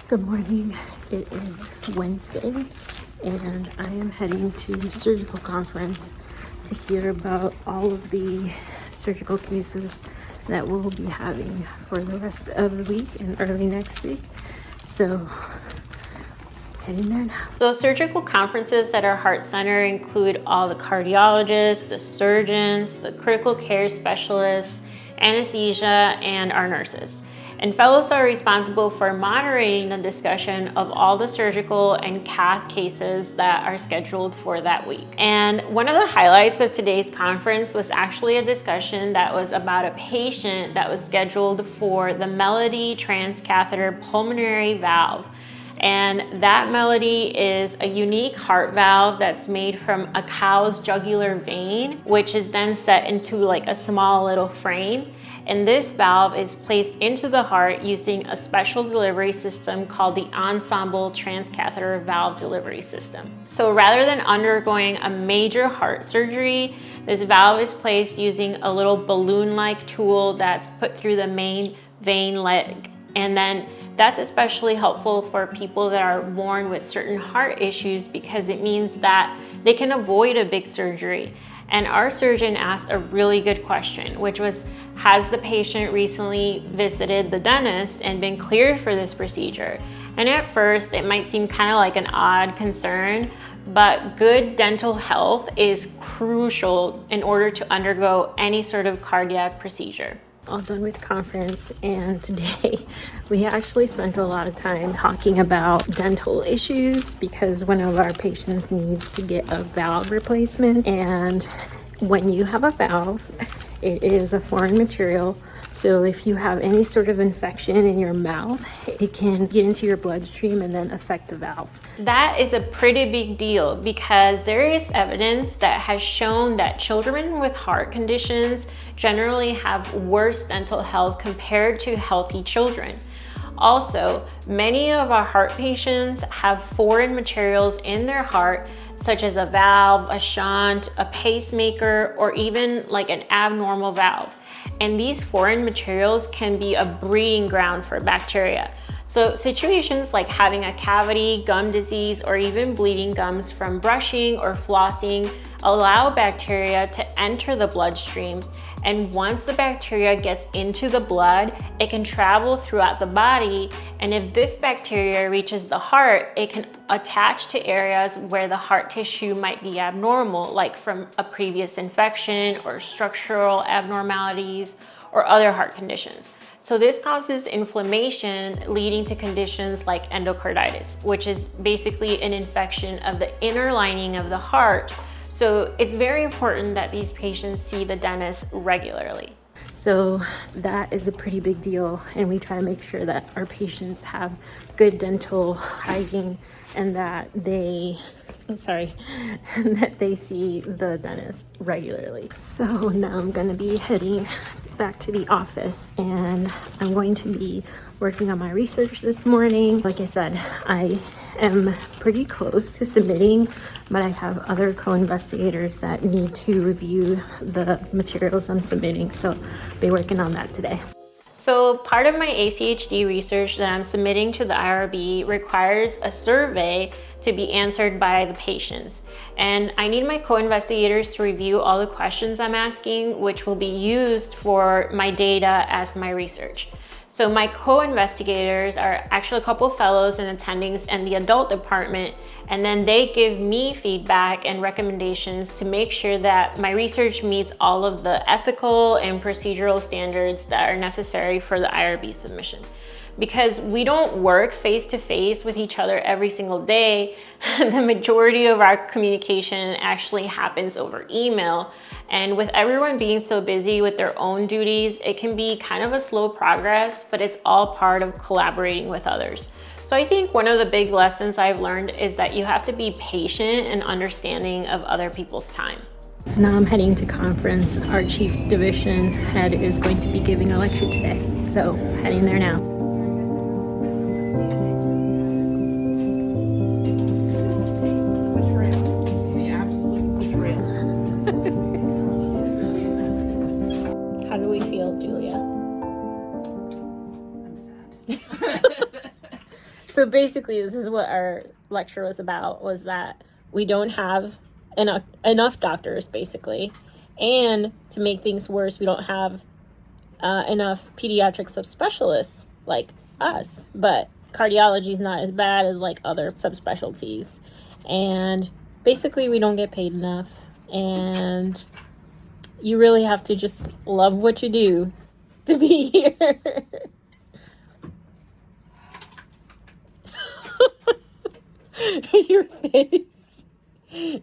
Good morning. It is Wednesday and I am heading to surgical conference to hear about all of the surgical cases that we'll be having for the rest of the week and early next week. So heading there now. So surgical conferences at our heart center include all the cardiologists, the surgeons, the critical care specialists, anesthesia, and our nurses. And fellows are responsible for moderating the discussion of all the surgical and cath cases that are scheduled for that week. And one of the highlights of today's conference was actually a discussion that was about a patient that was scheduled for the Melody Transcatheter Pulmonary valve. And that Melody is a unique heart valve that's made from a cow's jugular vein, which is then set into like a small little frame. And this valve is placed into the heart using a special delivery system called the Ensemble Transcatheter Valve Delivery System. So rather than undergoing a major heart surgery, this valve is placed using a little balloon-like tool that's put through the main vein leg. And then that's especially helpful for people that are born with certain heart issues because it means that they can avoid a big surgery. And our surgeon asked a really good question, which was, has the patient recently visited the dentist and been cleared for this procedure? And at first, it might seem kind of like an odd concern, but good dental health is crucial in order to undergo any sort of cardiac procedure. All done with conference, and today we actually spent a lot of time talking about dental issues because one of our patients needs to get a valve replacement. And when you have a valve, it is a foreign material, so if you have any sort of infection in your mouth, it can get into your bloodstream and then affect the valve. That is a pretty big deal because there is evidence that has shown that children with heart conditions generally have worse dental health compared to healthy children. Also, many of our heart patients have foreign materials in their heart, such as a valve, a shunt, a pacemaker, or even like an abnormal valve. And these foreign materials can be a breeding ground for bacteria. So situations like having a cavity, gum disease, or even bleeding gums from brushing or flossing allow bacteria to enter the bloodstream. And once the bacteria gets into the blood, it can travel throughout the body. And if this bacteria reaches the heart, it can attach to areas where the heart tissue might be abnormal, like from a previous infection or structural abnormalities or other heart conditions. So this causes inflammation, leading to conditions like endocarditis, which is basically an infection of the inner lining of the heart. So it's very important that these patients see the dentist regularly. So that is a pretty big deal, and we try to make sure that our patients have good dental hygiene and that they see the dentist regularly. So now I'm going to be heading back to the office and I'm going to be working on my research this morning. Like I said, I am pretty close to submitting, but I have other co-investigators that need to review the materials I'm submitting, so I'll be working on that today. So part of my ACHD research that I'm submitting to the IRB requires a survey to be answered by the patients. And I need my co-investigators to review all the questions I'm asking, which will be used for my data as my research. So my co-investigators are actually a couple fellows and attendings in the adult department, and then they give me feedback and recommendations to make sure that my research meets all of the ethical and procedural standards that are necessary for the IRB submission. Because we don't work face-to-face with each other every single day, the majority of our communication actually happens over email. And with everyone being so busy with their own duties, it can be kind of a slow progress, but it's all part of collaborating with others. So I think one of the big lessons I've learned is that you have to be patient and understanding of other people's time. So now I'm heading to conference. Our chief division head is going to be giving a lecture today, so heading there now. How do we feel, Julia? I'm sad. So basically, this is what our lecture was about, was that we don't have enough doctors, basically. And to make things worse, we don't have enough pediatric subspecialists like us. But cardiology is not as bad as like other subspecialties. And basically, we don't get paid enough. And you really have to just love what you do to be here. Your face.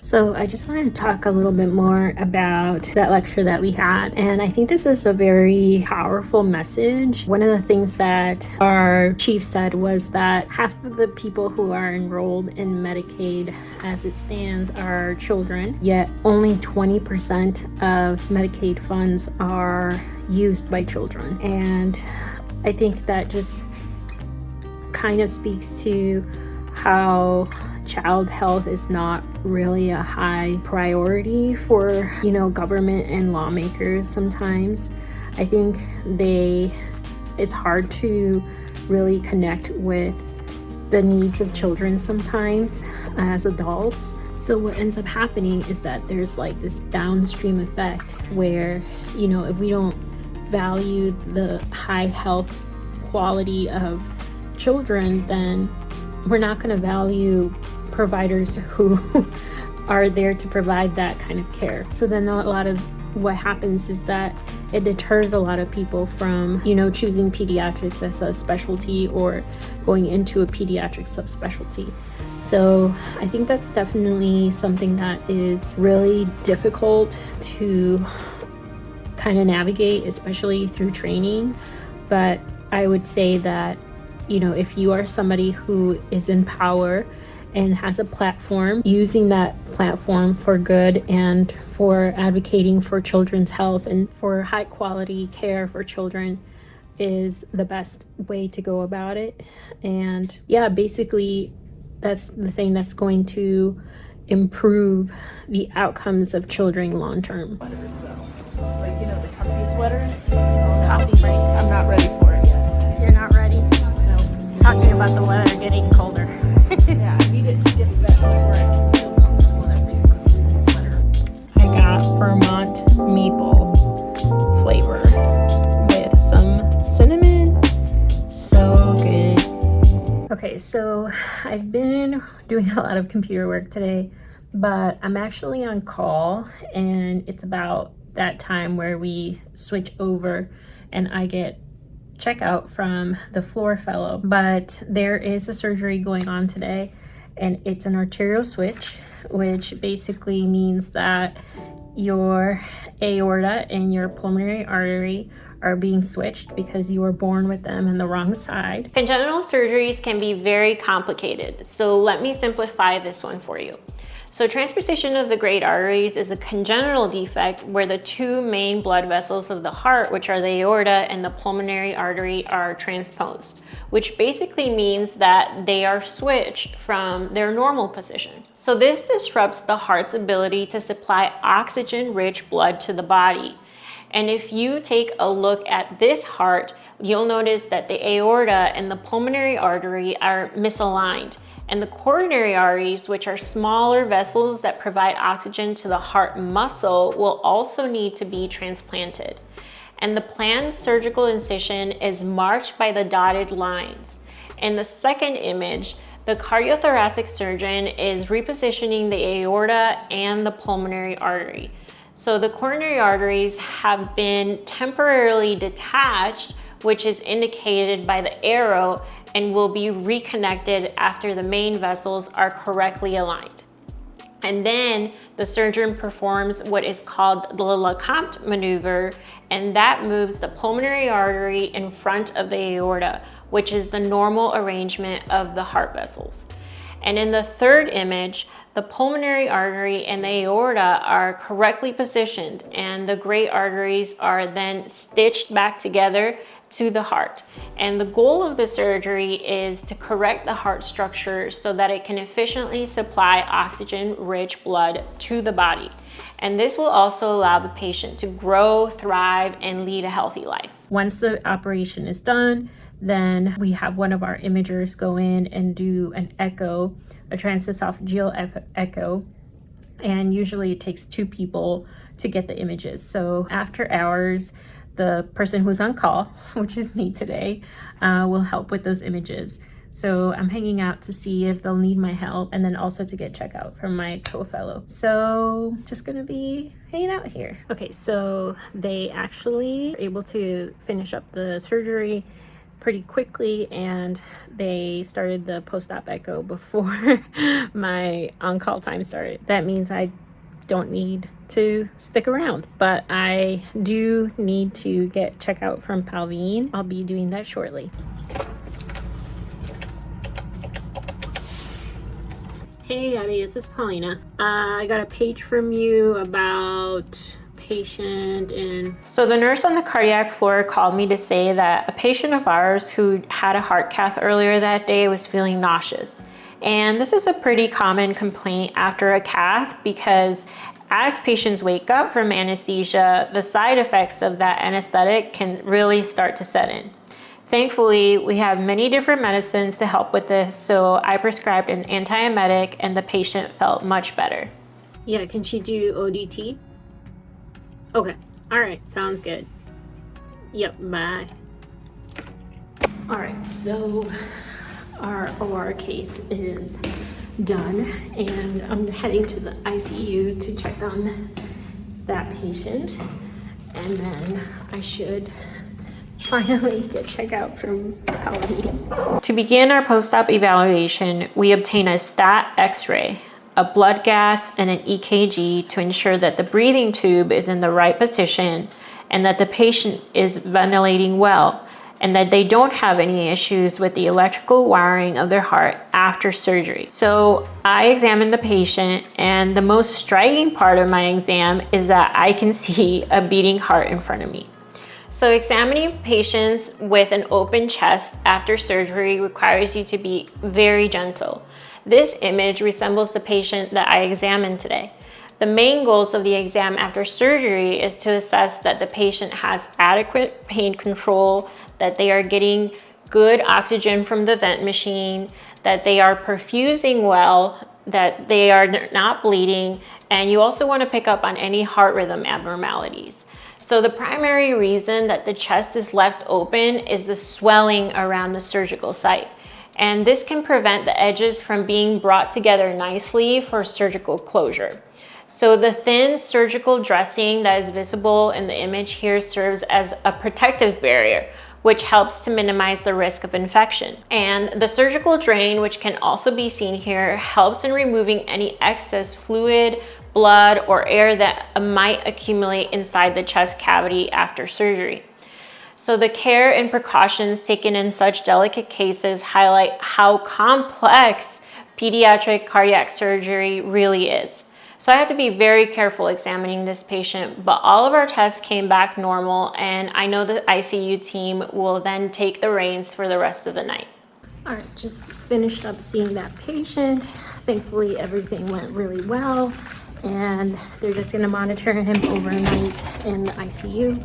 So I just wanted to talk a little bit more about that lecture that we had, and I think this is a very powerful message. One of the things that our chief said was that half of the people who are enrolled in Medicaid as it stands are children, yet only 20% of Medicaid funds are used by children. And I think that just kind of speaks to how child health is not really a high priority for, government and lawmakers sometimes. I think it's hard to really connect with the needs of children sometimes as adults. So what ends up happening is that there's like this downstream effect where, if we don't value the high health quality of children, then we're not going to value providers who are there to provide that kind of care. So then a lot of what happens is that it deters a lot of people from, choosing pediatrics as a specialty or going into a pediatric subspecialty. So I think that's definitely something that is really difficult to kind of navigate, especially through training. But I would say that if you are somebody who is in power and has a platform, using that platform for good and for advocating for children's health and for high quality care for children is the best way to go about it. And yeah, basically that's the thing that's going to improve the outcomes of children long term. Like, the comfy sweaters. Coffee break. I'm not ready for it yet. You're not ready? No. Talking about the weather getting colder. Yeah, I need it to get to that point where I can feel comfortable in every cozy sweater. I got Vermont maple flavor with some cinnamon. So good. Okay, so I've been doing a lot of computer work today, but I'm actually on call, and it's about that time where we switch over and I get checkout from the floor fellow. But there is a surgery going on today, and it's an arterial switch, which basically means that your aorta and your pulmonary artery are being switched because you were born with them in the wrong side. Congenital surgeries can be very complicated, so let me simplify this one for you. So transposition of the great arteries is a congenital defect where the two main blood vessels of the heart, which are the aorta and the pulmonary artery, are transposed, which basically means that they are switched from their normal position. So this disrupts the heart's ability to supply oxygen-rich blood to the body. And if you take a look at this heart, you'll notice that the aorta and the pulmonary artery are misaligned. And the coronary arteries, which are smaller vessels that provide oxygen to the heart muscle, will also need to be transplanted. And the planned surgical incision is marked by the dotted lines. In the second image, the cardiothoracic surgeon is repositioning the aorta and the pulmonary artery. So the coronary arteries have been temporarily detached, which is indicated by the arrow, and will be reconnected after the main vessels are correctly aligned. And then the surgeon performs what is called the Lecomte maneuver, and that moves the pulmonary artery in front of the aorta, which is the normal arrangement of the heart vessels. And in the third image, the pulmonary artery and the aorta are correctly positioned, and the great arteries are then stitched back together to the heart. And the goal of the surgery is to correct the heart structure so that it can efficiently supply oxygen-rich blood to the body. And this will also allow the patient to grow, thrive, and lead a healthy life. Once the operation is done, Then we have one of our imagers go in and do an echo, a transesophageal echo. And usually it takes 2 people to get the images. So after hours, the person who's on call, which is me today, will help with those images. So I'm hanging out to see if they'll need my help, and then also to get checkout from my co-fellow. So just gonna be hanging out here. Okay, so they actually were able to finish up the surgery pretty quickly, and they started the post-op echo before my on-call time started. That means I don't need to stick around, but I do need to get checkout from Paulina. I'll be doing that shortly. Hey Abby, this is Paulina. I got a page from you about patient and... So the nurse on the cardiac floor called me to say that a patient of ours who had a heart cath earlier that day was feeling nauseous. And this is a pretty common complaint after a cath because as patients wake up from anesthesia, the side effects of that anesthetic can really start to set in. Thankfully, we have many different medicines to help with this, so I prescribed an antiemetic and the patient felt much better. Yeah, can she do ODT? Okay, all right, sounds good. Yep, bye. All right, so our OR case is done, and I'm heading to the ICU to check on that patient, and then I should finally get checkout from Paulina. To begin our post-op evaluation, we obtain a stat x-ray, a blood gas, and an EKG to ensure that the breathing tube is in the right position and that the patient is ventilating well and that they don't have any issues with the electrical wiring of their heart after surgery. So I examined the patient, and the most striking part of my exam is that I can see a beating heart in front of me. So examining patients with an open chest after surgery requires you to be very gentle. This image resembles the patient that I examined today. The main goals of the exam after surgery is to assess that the patient has adequate pain control, that they are getting good oxygen from the vent machine, that they are perfusing well, that they are not bleeding, and you also want to pick up on any heart rhythm abnormalities. So the primary reason that the chest is left open is the swelling around the surgical site. And this can prevent the edges from being brought together nicely for surgical closure. So the thin surgical dressing that is visible in the image here serves as a protective barrier, which helps to minimize the risk of infection. And the surgical drain, which can also be seen here, helps in removing any excess fluid, blood, or air that might accumulate inside the chest cavity after surgery. So the care and precautions taken in such delicate cases highlight how complex pediatric cardiac surgery really is. So I have to be very careful examining this patient, but all of our tests came back normal, and I know the ICU team will then take the reins for the rest of the night. All right, just finished up seeing that patient. Thankfully, everything went really well, and they're just gonna monitor him overnight in the ICU.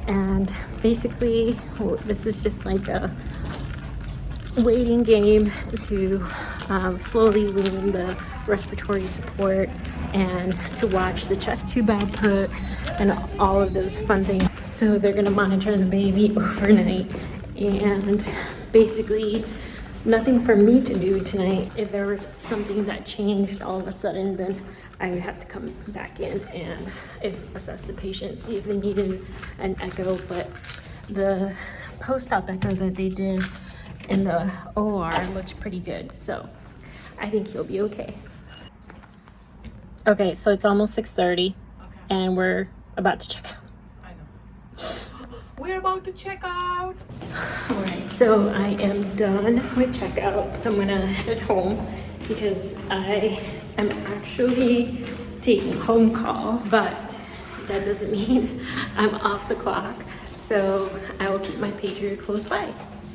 And basically, this is just like a waiting game to slowly wean the respiratory support and to watch the chest tube output and all of those fun things. So they're gonna monitor the baby overnight, and basically nothing for me to do tonight. If there was something that changed all of a sudden, then I would have to come back in and assess the patient, see if they needed an echo. But the post-op echo that they did in the OR looks pretty good, so I think he'll be okay. Okay, so it's almost 6:30, and we're about to check out. I know. We're about to check out. All right, so I am done with checkout, so I'm gonna head home because I am actually taking home call, but that doesn't mean I'm off the clock. So I will keep my pager close by.